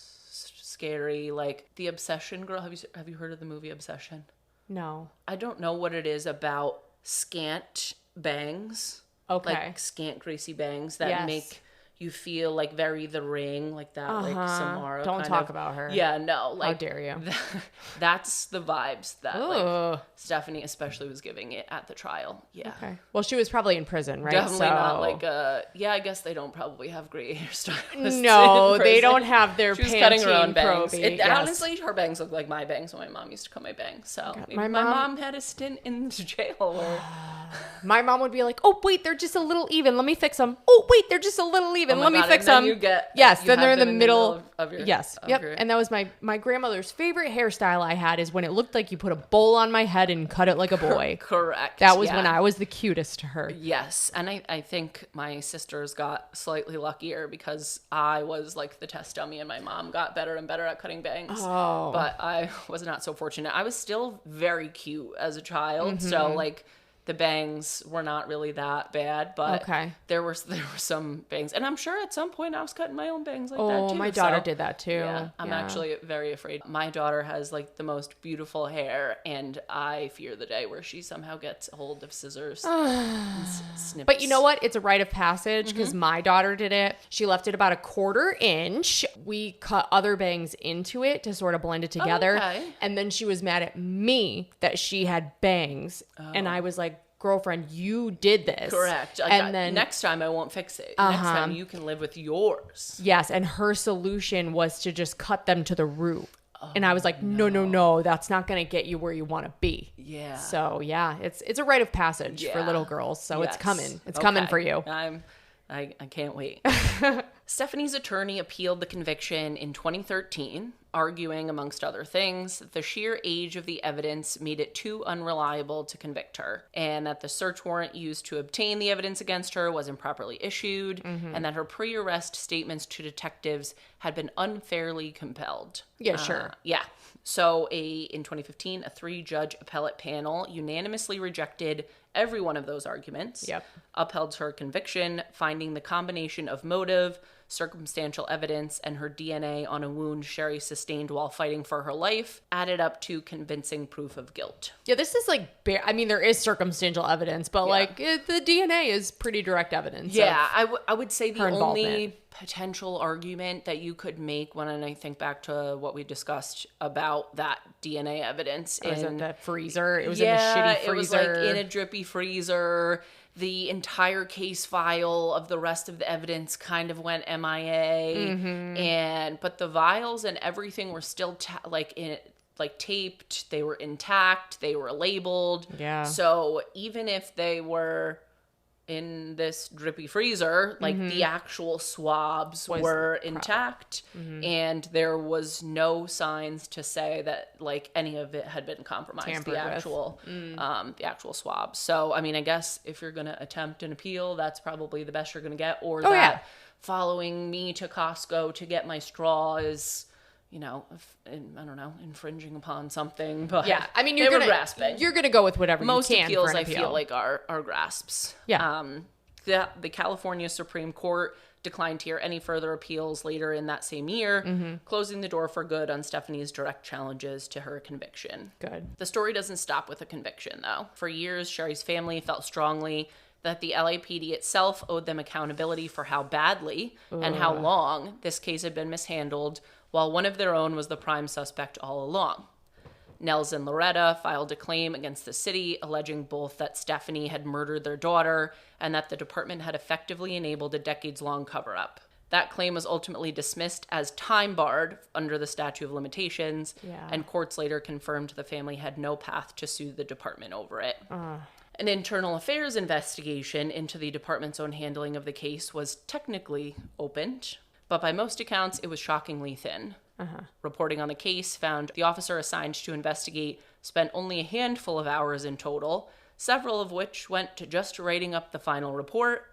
scary. Like, the Obsession girl. Have you heard of the movie Obsession? No. I don't know what it is about scant bangs. Okay. Like scant greasy bangs that make you feel like very The Ring, like that, like Samara. Don't kind talk of. about her. Yeah, no. Like, how dare you? That's the vibes that like, Stephanie especially was giving it at the trial. Yeah. Okay. Well, she was probably in prison, right? Definitely not like I guess they don't probably have great hairstylists. No, they don't have their She was cutting her own bangs. Yes. Honestly, her bangs look like my bangs when my mom used to cut my bangs. So God, maybe my mom had a stint in jail where my mom would be like, "Oh wait, they're just a little even. Let me fix them. Oh wait, they're just a little even. Let me fix them." Then they're in the middle of your And that was my grandmother's favorite hairstyle I had, is when it looked like you put a bowl on my head and cut it like a boy. Correct. That was when I was the cutest to her. Yes. And I think my sisters got slightly luckier because I was like the test dummy and my mom got better and better at cutting bangs. Oh. But I was not so fortunate. I was still very cute as a child. So like the bangs were not really that bad, but there were some bangs, and I'm sure at some point I was cutting my own bangs like that too. Oh, my daughter did that too. Yeah, I'm actually very afraid. My daughter has like the most beautiful hair, and I fear the day where she somehow gets a hold of scissors and snips. But you know what? It's a rite of passage because my daughter did it. She left it about a 1/4 inch. We cut other bangs into it to sort of blend it together. And then she was mad at me that she had bangs. And I was like, girlfriend, you did this. Correct. And then next time I won't fix it. Next time you can live with yours. Yes. And her solution was to just cut them to the root. And I was like, no, that's not going to get you where you want to be. Yeah. So yeah, it's a rite of passage for little girls. So it's coming. It's coming for you. I can't wait. Stephanie's attorney appealed the conviction in 2013, arguing, amongst other things, that the sheer age of the evidence made it too unreliable to convict her, and that the search warrant used to obtain the evidence against her was improperly issued, and that her pre-arrest statements to detectives had been unfairly compelled. Yeah, sure. Yeah. So in 2015, a 3-judge appellate panel unanimously rejected every one of those arguments, upheld her conviction, finding the combination of motive, circumstantial evidence, and her DNA on a wound Sherri sustained while fighting for her life added up to convincing proof of guilt. Yeah, this is like, I mean, there is circumstantial evidence, but the DNA is pretty direct evidence. Yeah, I would say the only potential argument that you could make when I think back to what we discussed about that DNA evidence was in the freezer. It was in a shitty freezer. It was like in a drippy freezer. The entire case file of the rest of the evidence kind of went MIA, but the vials and everything were still taped. They were intact. They were labeled. Yeah. So even if they were in this drippy freezer, the actual swabs were intact, and there was no signs to say that any of it had been compromised. Tampered the actual swabs. So I mean, I guess if you're gonna attempt an appeal, that's probably the best you're gonna get. Or following me to Costco to get my straw is, I don't know, infringing upon something. But yeah, I mean, they were grasping. You're gonna go with whatever most you can appeals. for an I feel like are grasps. Yeah. The California Supreme Court declined to hear any further appeals later in that same year, closing the door for good on Stephanie's direct challenges to her conviction. Good. The story doesn't stop with a conviction, though. For years, Sherri's family felt strongly that the LAPD itself owed them accountability for how badly and how long this case had been mishandled, while one of their own was the prime suspect all along. Nels and Loretta filed a claim against the city, alleging both that Stephanie had murdered their daughter and that the department had effectively enabled a decades-long cover-up. That claim was ultimately dismissed as time-barred under the statute of limitations, and courts later confirmed the family had no path to sue the department over it. An internal affairs investigation into the department's own handling of the case was technically opened, but by most accounts, it was shockingly thin. Reporting on the case found the officer assigned to investigate spent only a handful of hours in total, several of which went to just writing up the final report.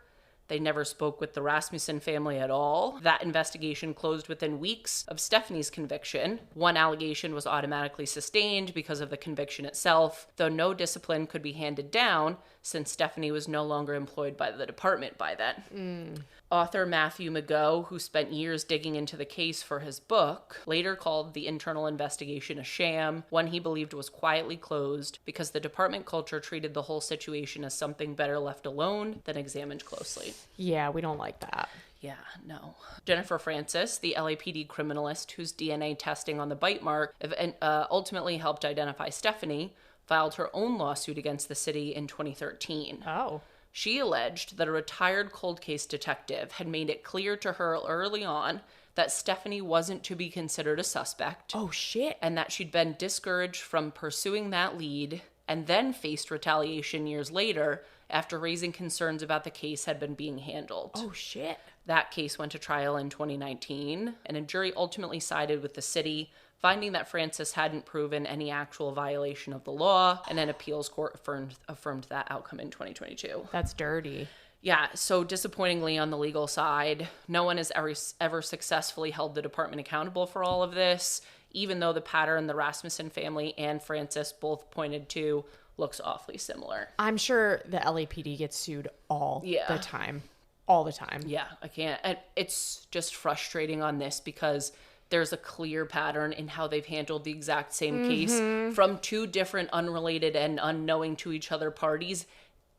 They never spoke with the Rasmussen family at all. That investigation closed within weeks of Stephanie's conviction. One allegation was automatically sustained because of the conviction itself, though no discipline could be handed down since Stephanie was no longer employed by the department by then. Author Matthew McGough, who spent years digging into the case for his book, later called the internal investigation a sham, one he believed was quietly closed because the department culture treated the whole situation as something better left alone than examined closely. Yeah, we don't like that. Yeah, no. Jennifer Francis, the LAPD criminalist whose DNA testing on the bite mark ultimately helped identify Stephanie, filed her own lawsuit against the city in 2013. Oh. She alleged that a retired cold case detective had made it clear to her early on that Stephanie wasn't to be considered a suspect. Oh, shit. And that she'd been discouraged from pursuing that lead and then faced retaliation years later after raising concerns about the case had been being handled. Oh, shit. That case went to trial in 2019, and a jury ultimately sided with the city, finding that Francis hadn't proven any actual violation of the law, and an appeals court affirmed that outcome in 2022. That's dirty. Yeah, so disappointingly on the legal side, no one has ever successfully held the department accountable for all of this, even though the pattern the Rasmussen family and Francis both pointed to looks awfully similar. I'm sure the LAPD gets sued all the time. All the time. Yeah, I can't. And it's just frustrating on this because there's a clear pattern in how they've handled the exact same case from two different unrelated and unknowing to each other parties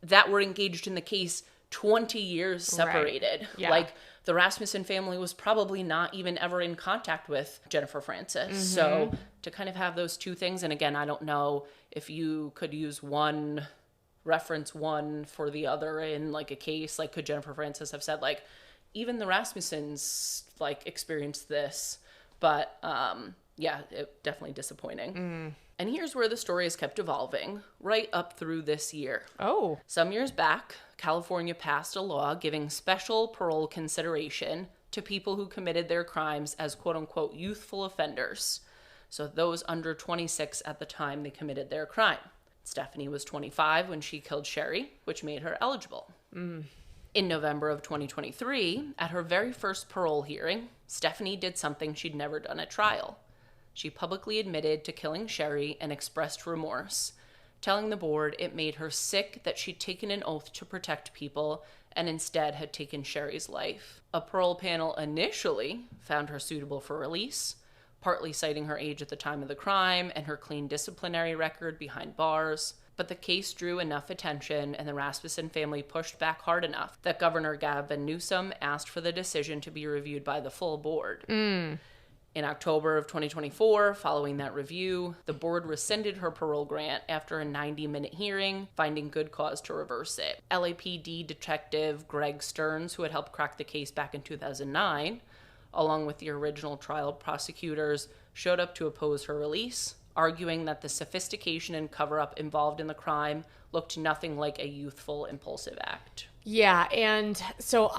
that were engaged in the case 20 years separated. Right. Yeah. Like, the Rasmussen family was probably not even ever in contact with Jennifer Francis. So to kind of have those two things, and again, I don't know if you could use reference one for the other in like a case, like could Jennifer Francis have said like, even the Rasmussens like experienced this, but yeah, it definitely disappointing. And here's where the story has kept evolving right up through this year. Oh. Some years back, California passed a law giving special parole consideration to people who committed their crimes as quote-unquote youthful offenders. So those under 26 at the time they committed their crime. Stephanie was 25 when she killed Sherri, which made her eligible. In November of 2023, at her very first parole hearing, Stephanie did something she'd never done at trial. She publicly admitted to killing Sherri and expressed remorse, telling the board it made her sick that she'd taken an oath to protect people and instead had taken Sherri's life. A parole panel initially found her suitable for release, partly citing her age at the time of the crime and her clean disciplinary record behind bars. But the case drew enough attention and the Rasmussen family pushed back hard enough that Governor Gavin Newsom asked for the decision to be reviewed by the full board. In October of 2024, following that review, the board rescinded her parole grant after a 90-minute hearing, finding good cause to reverse it. LAPD detective Greg Stearns, who had helped crack the case back in 2009, along with the original trial prosecutors, showed up to oppose her release, arguing that the sophistication and cover-up involved in the crime looked nothing like a youthful, impulsive act. Yeah, and so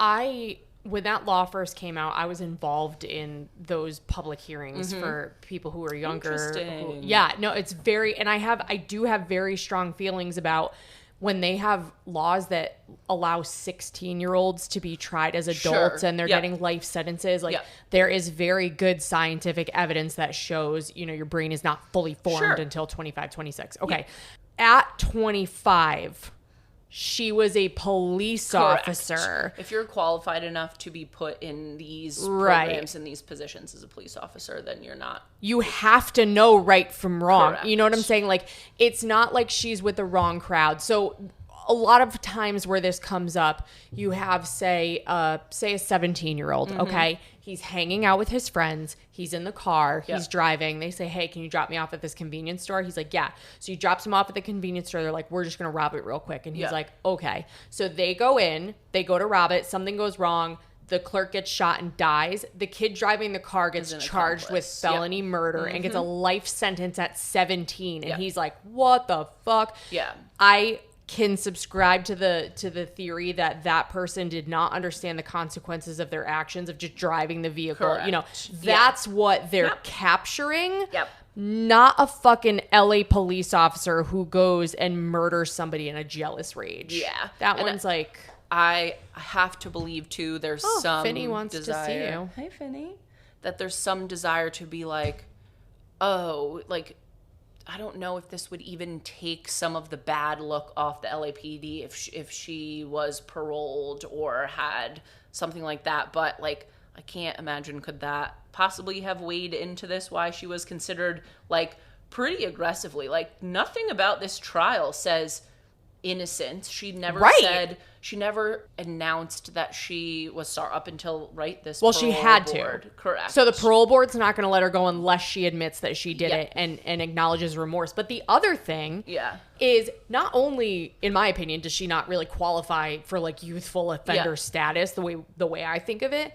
when that law first came out, I was involved in those public hearings for people who are younger. Interesting. It's very, and I do have very strong feelings about when they have laws that allow 16-year-olds to be tried as adults and they're getting life sentences. There is very good scientific evidence that shows, your brain is not fully formed until 25, 26. Okay. At 25, she was a police officer. If you're qualified enough to be put in these programs and these positions as a police officer, then you're not. You have to know right from wrong. Correct. You know what I'm saying? Like, it's not like she's with the wrong crowd. So a lot of times where this comes up, you have, say a 17-year-old, okay? He's hanging out with his friends. He's in the car. He's driving. They say, hey, can you drop me off at this convenience store? He's like, yeah. So he drops him off at the convenience store. They're like, we're just going to rob it real quick. And he's like, okay. So they go in. They go to rob it. Something goes wrong. The clerk gets shot and dies. The kid driving the car gets charged with felony murder and gets a life sentence at 17. And he's like, what the fuck? Yeah. I can subscribe to the theory that that person did not understand the consequences of their actions of just driving the vehicle. Correct. That's what they're capturing. Not a fucking LA police officer who goes and murders somebody in a jealous rage. Yeah. That one's like... I have to believe, too, there's some Finny wants desire. to see you. Hey, Finny. That there's some desire to be like, oh, like... I don't know if this would even take some of the bad look off the LAPD if she was paroled or had something like that. But, like, I can't imagine could that possibly have weighed into this, why she was considered, like, pretty aggressively. Like, nothing about this trial says innocent. She never said... She never announced that she was sorry up until, this Well, she had board. to. Correct. So the parole board's not going to let her go unless she admits that she did it and acknowledges remorse. But the other thing is not only, in my opinion, does she not really qualify for, youthful offender status the way I think of it.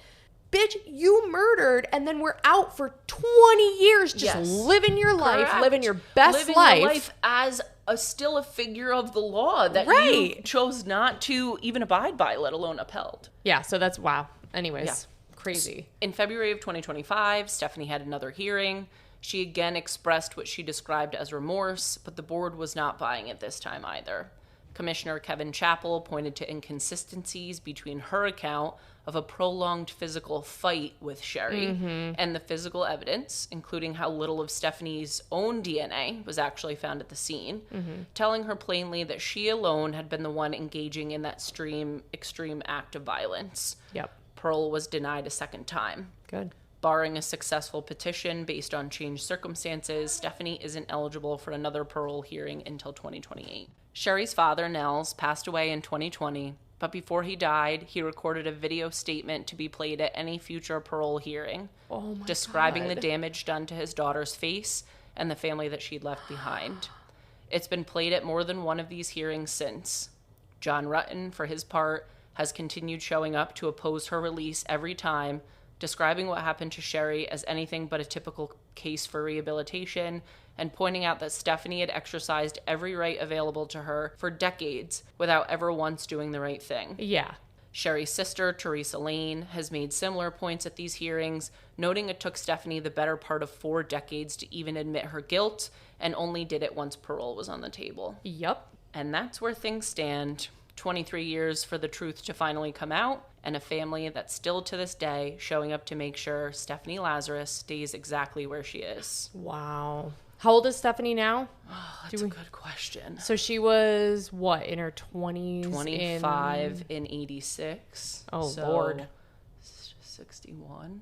Bitch, you murdered and then we're out for 20 years just living your life, living your best life. Your life as still a figure of the law that you chose not to even abide by, let alone upheld. Yeah, so that's, wow. Anyways, crazy. In February of 2025, Stephanie had another hearing. She again expressed what she described as remorse, but the board was not buying it this time either. Commissioner Kevin Chappell pointed to inconsistencies between her account of a prolonged physical fight with Sherri and the physical evidence, including how little of Stephanie's own DNA was actually found at the scene, telling her plainly that she alone had been the one engaging in that extreme act of violence. Parole was denied a second time. Good. Barring a successful petition based on changed circumstances, Stephanie isn't eligible for another parole hearing until 2028. Sherri's father, Nels, passed away in 2020, but before he died, he recorded a video statement to be played at any future parole hearing, describing the damage done to his daughter's face and the family that she'd left behind. It's been played at more than one of these hearings since. John Rutten, for his part, has continued showing up to oppose her release every time, describing what happened to Sherri as anything but a typical case for rehabilitation, and pointing out that Stephanie had exercised every right available to her for decades without ever once doing the right thing. Yeah. Sherri's sister, Teresa Lane, has made similar points at these hearings, noting it took Stephanie the better part of 4 decades to even admit her guilt, and only did it once parole was on the table. Yep. And that's where things stand. 23 years for the truth to finally come out, and a family that's still to this day showing up to make sure Stephanie Lazarus stays exactly where she is. Wow. How old is Stephanie now? Oh, that's a good question. So she was, what, in her 20s? 25 in 86. Oh, so Lord. 61.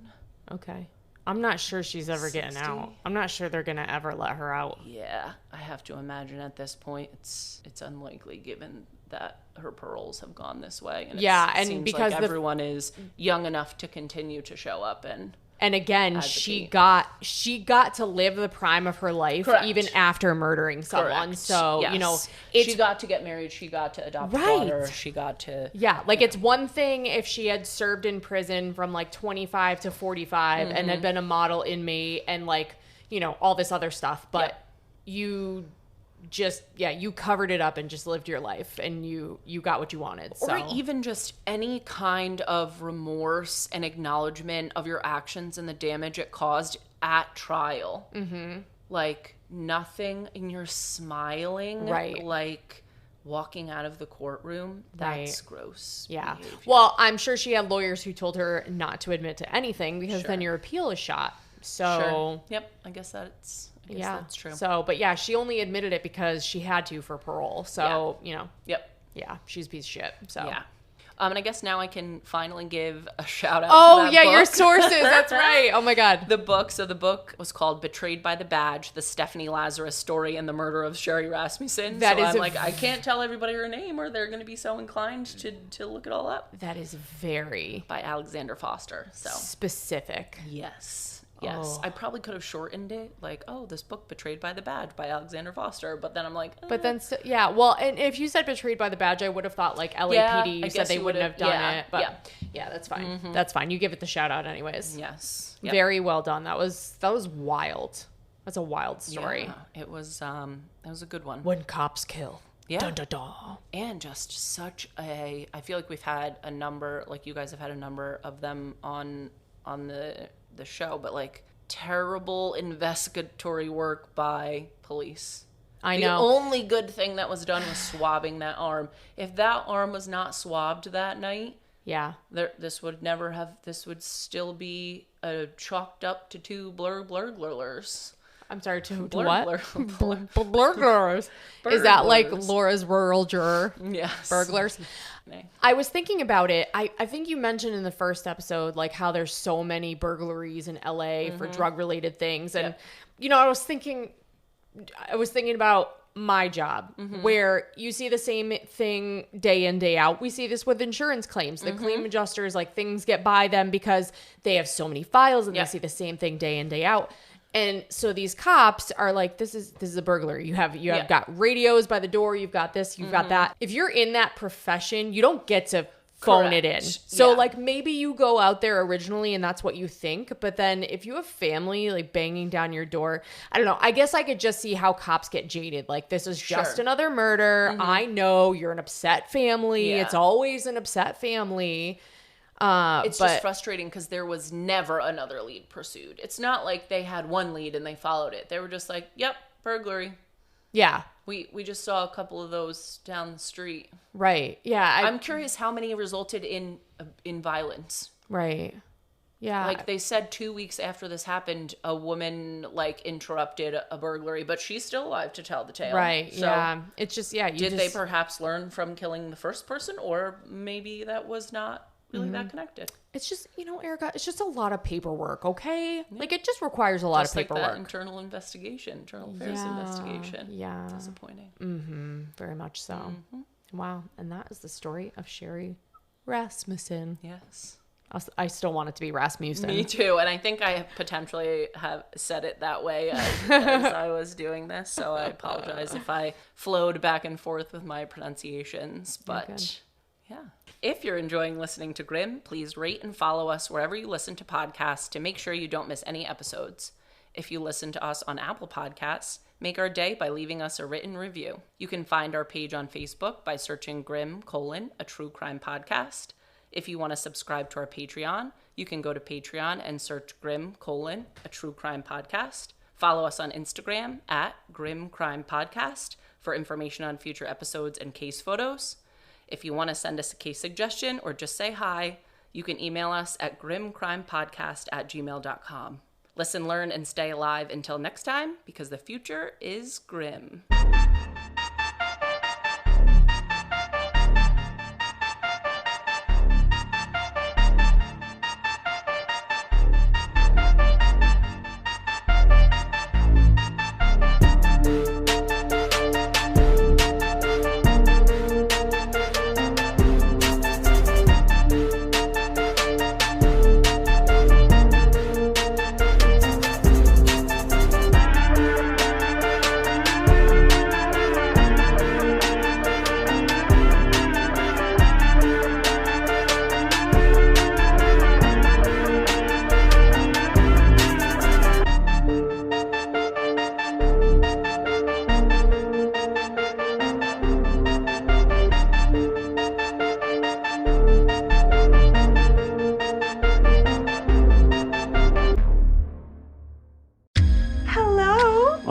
Okay. I'm not sure she's ever 60? getting out. I'm not sure they're going to ever let her out. Yeah, I have to imagine at this point it's unlikely given that her paroles have gone this way. And it seems because like everyone is young enough to continue to show up and again, advocate. she got to live the prime of her life. Correct. Even after murdering someone. Correct. So, Yes. She got to get married. She got to adopt a daughter. She got to... Yeah, like it's one thing if she had served in prison from like 25 to 45 and had been a model inmate and like, you know, all this other stuff. But you just, you covered it up and just lived your life and you got what you wanted. So. Or even just any kind of remorse and acknowledgement of your actions and the damage it caused at trial. Mm-hmm. Like nothing, and you're smiling. Right. Like walking out of the courtroom. That's gross. Yeah. behavior. Well, I'm sure she had lawyers who told her not to admit to anything because then your appeal is shot. So. Sure. Yep. I guess that's true. So, but yeah, she only admitted it because she had to for parole. So, you know. Yep. Yeah, she's a piece of shit. So. Yeah. And I guess now I can finally give a shout out to that book. Your sources. That's right. Oh my God. The book was called Betrayed by the Badge, the Stephanie Lazarus story and the murder of Sherri Rasmussen. I can't tell everybody her name or they're going to be so inclined to look it all up. That is very... By Alexander Foster. So specific. Yes. Yes, I probably could have shortened it, like, this book, Betrayed by the Badge by Alexander Foster, but then I'm like... But then, well, and if you said Betrayed by the Badge, I would have thought, like, LAPD, you said they wouldn't have done it, but that's fine. Mm-hmm. That's fine. You give it the shout out anyways. Yes. Yep. Very well done. That was wild. That's a wild story. Yeah, it was a good one. When cops kill. Yeah. Dun, dun, dun. And just such I feel like we've had a number, like you guys have had a number of them on the show, but like terrible investigatory work by police. I know. The only good thing that was done was swabbing that arm. If that arm was not swabbed that night, this would still be chalked up to two burglars. I'm sorry, to what? Burglars. Is that like Laura's rural juror? Yes. Burglars. I was thinking about it. I think you mentioned in the first episode, like how there's so many burglaries in LA for drug related things. And, you know, I was thinking about my job where you see the same thing day in, day out. We see this with insurance claims. The claim adjusters, like things get by them because they have so many files and they see the same thing day in, day out. And so these cops are like, this is a burglary. You have got radios by the door. You've got this, you've got that. If you're in that profession, you don't get to phone it in. So like maybe you go out there originally and that's what you think. But then if you have family like banging down your door, I don't know. I guess I could just see how cops get jaded. Like this is just another murder. I know you're an upset family. It's always an upset family. It's just frustrating because there was never another lead pursued. It's not like they had one lead and they followed it. They were just like, yep, burglary. Yeah. We just saw a couple of those down the street. Right. Yeah. I'm curious how many resulted in violence. Right. Yeah. Like they said 2 weeks after this happened, a woman like interrupted a burglary, but she's still alive to tell the tale. Right. So yeah. It's just, did they perhaps learn from killing the first person, or maybe that was not really that connected? It's just, you know, Erica, it's just a lot of paperwork, okay? Yeah. Like it just requires a lot of paperwork. Like that internal affairs investigation. Yeah. Disappointing. Mm-hmm. Very much so. Mm-hmm. Wow. And that is the story of Sherri Rasmussen. Yes. I still want it to be Rasmussen. Me too. And I think I potentially have said it that way as I was doing this. So I apologize if I flowed back and forth with my pronunciations. But yeah. If you're enjoying listening to Grimm, please rate and follow us wherever you listen to podcasts to make sure you don't miss any episodes. If you listen to us on Apple Podcasts, make our day by leaving us a written review. You can find our page on Facebook by searching Grimm, a true crime podcast. If you want to subscribe to our Patreon, you can go to Patreon and search Grimm, a true crime podcast. Follow us on Instagram at Grimm Crime Podcast for information on future episodes and case photos. If you want to send us a case suggestion or just say hi, you can email us at grimmcrimepodcast@gmail.com. Listen, learn, and stay alive until next time, because the future is grim.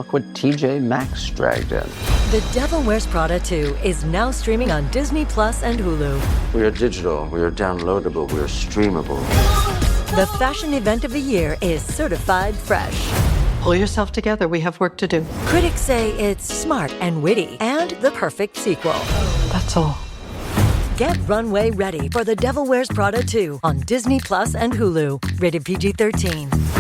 Look what TJ Maxx dragged in. The Devil Wears Prada 2 is now streaming on Disney Plus and Hulu. We are digital, we are downloadable, we are streamable. The fashion event of the year is certified fresh. Pull yourself together, we have work to do. Critics say it's smart and witty and the perfect sequel. That's all. Get runway ready for The Devil Wears Prada 2 on Disney Plus and Hulu. Rated PG-13.